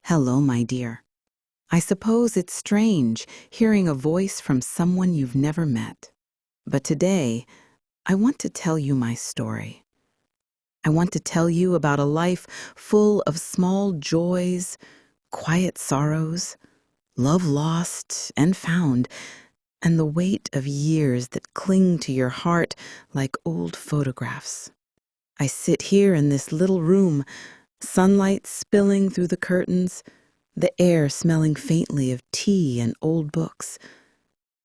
Hello, my dear. I suppose it's strange hearing a voice from someone you've never met. But today, I want to tell you my story. I want to tell you about a life full of small joys, quiet sorrows, love lost and found, and the weight of years that cling to your heart like old photographs. I sit here in this little room, sunlight spilling through the curtains, the air smelling faintly of tea and old books.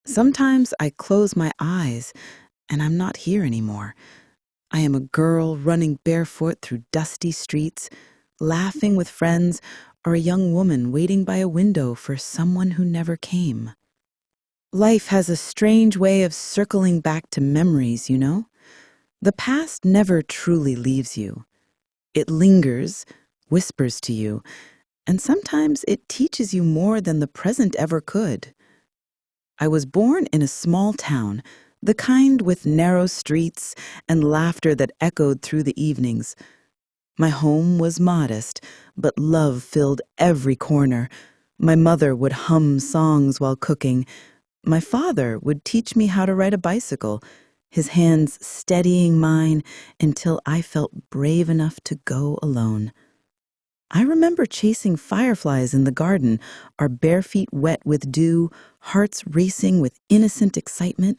Sometimes I close my eyes and I'm not here anymore. I am a girl running barefoot through dusty streets, laughing with friends, or a young woman waiting by a window for someone who never came. Life has a strange way of circling back to memories, you know? The past never truly leaves you. It lingers, whispers to you, and sometimes it teaches you more than the present ever could. I was born in a small town, the kind with narrow streets and laughter that echoed through the evenings. My home was modest, but love filled every corner. My mother would hum songs while cooking. My father would teach me how to ride a bicycle, his hands steadying mine until I felt brave enough to go alone. I remember chasing fireflies in the garden, our bare feet wet with dew, hearts racing with innocent excitement.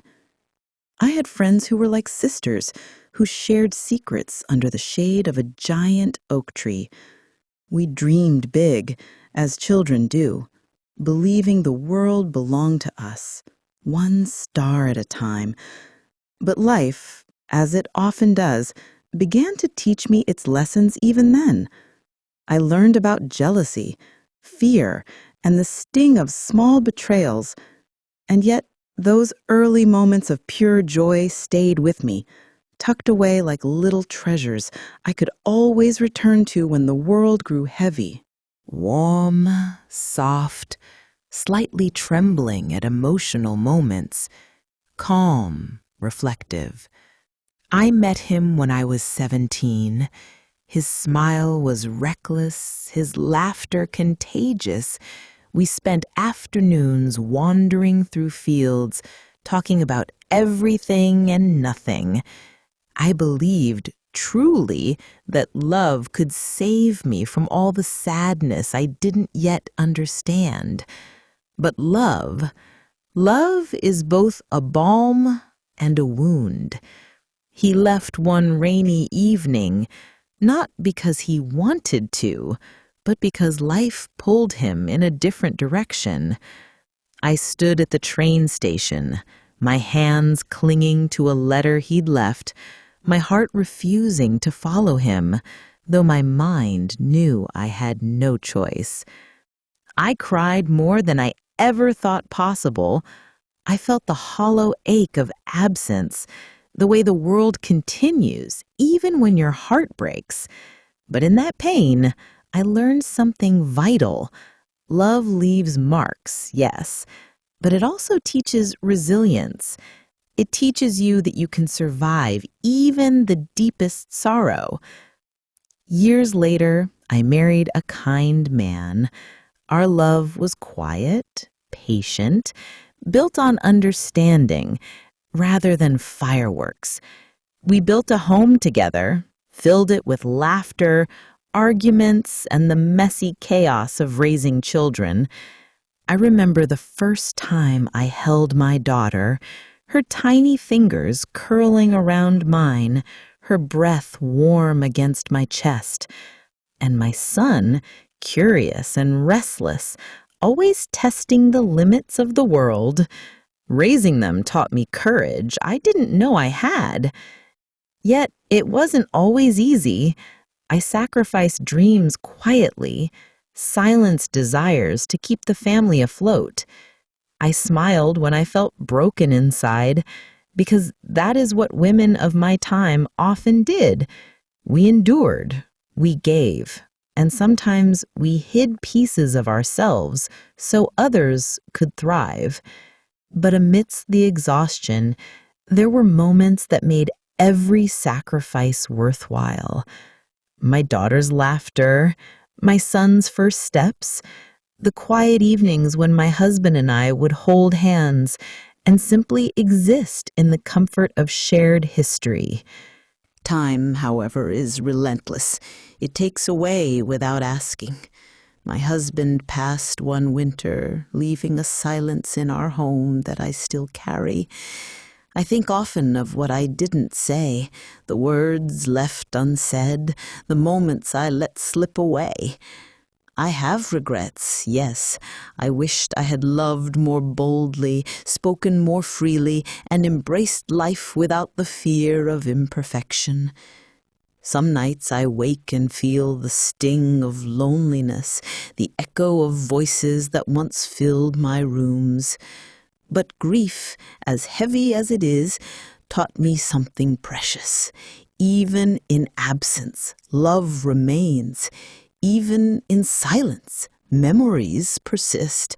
I had friends who were like sisters, who shared secrets under the shade of a giant oak tree. We dreamed big, as children do, believing the world belonged to us, one star at a time. But life, as it often does, began to teach me its lessons even then. I learned about jealousy, fear, and the sting of small betrayals, and yet those early moments of pure joy stayed with me, tucked away like little treasures I could always return to when the world grew heavy. Warm, soft, slightly trembling at emotional moments, calm, reflective. I met him when I was 17. His smile was reckless, his laughter contagious. We spent afternoons wandering through fields, talking about everything and nothing. I believed, truly, that love could save me from all the sadness I didn't yet understand. But love is both a balm and a wound. He left one rainy evening, not because he wanted to, but because life pulled him in a different direction. I stood at the train station, my hands clinging to a letter he'd left, my heart refusing to follow him, though my mind knew I had no choice. I cried more than I ever thought possible. I felt the hollow ache of absence, the way the world continues, even when your heart breaks. But in that pain, I learned something vital. Love leaves marks, yes, but it also teaches resilience. It teaches you that you can survive even the deepest sorrow. Years later, I married a kind man. Our love was quiet, patient, built on understanding rather than fireworks. We built a home together, filled it with laughter, arguments, and the messy chaos of raising children. I remember the first time I held my daughter, her tiny fingers curling around mine, her breath warm against my chest, and my son, curious and restless, always testing the limits of the world. Raising them taught me courage I didn't know I had. Yet it wasn't always easy. I sacrificed dreams quietly, silenced desires to keep the family afloat. I smiled when I felt broken inside, because that is what women of my time often did. We endured, we gave, and sometimes we hid pieces of ourselves so others could thrive. But amidst the exhaustion, there were moments that made every sacrifice worthwhile. My daughter's laughter, My son's first steps, the quiet evenings when my husband and I would hold hands and simply exist in the comfort of shared history. Time, however, is relentless. It takes away without asking. My husband passed one winter, leaving a silence in our home that I still carry. I think often of what I didn't say, the words left unsaid, the moments I let slip away. I have regrets, yes. I wished I had loved more boldly, spoken more freely, and embraced life without the fear of imperfection. Some nights I wake and feel the sting of loneliness, the echo of voices that once filled my rooms. But grief, as heavy as it is, taught me something precious. Even in absence, love remains. Even in silence, memories persist.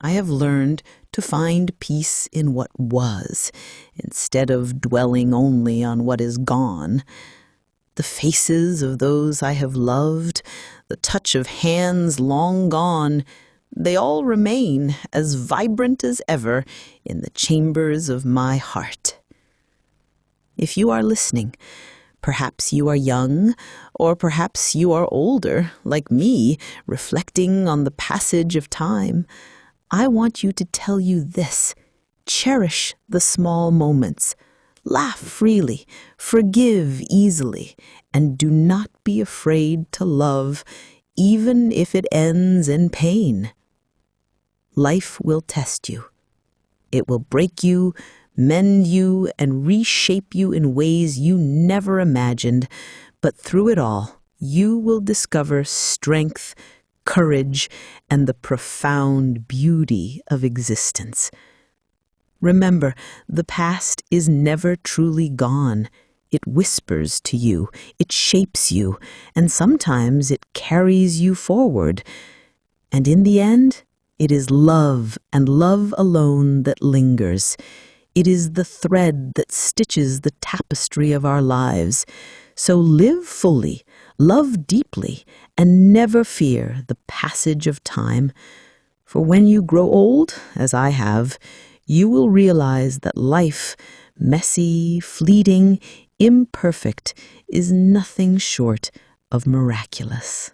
I have learned to find peace in what was, instead of dwelling only on what is gone. The faces of those I have loved, the touch of hands long gone, they all remain as vibrant as ever in the chambers of my heart. If you are listening, perhaps you are young, or perhaps you are older, like me, reflecting on the passage of time. I want you to tell you this: cherish the small moments. Laugh freely, forgive easily, and do not be afraid to love, even if it ends in pain. Life will test you. It will break you, mend you, and reshape you in ways you never imagined. But through it all, you will discover strength, courage, and the profound beauty of existence. Remember, the past is never truly gone. It whispers to you, it shapes you, and sometimes it carries you forward. And in the end, it is love and love alone that lingers. It is the thread that stitches the tapestry of our lives. So live fully, love deeply, and never fear the passage of time. For when you grow old, as I have, you will realize that life, messy, fleeting, imperfect, is nothing short of miraculous.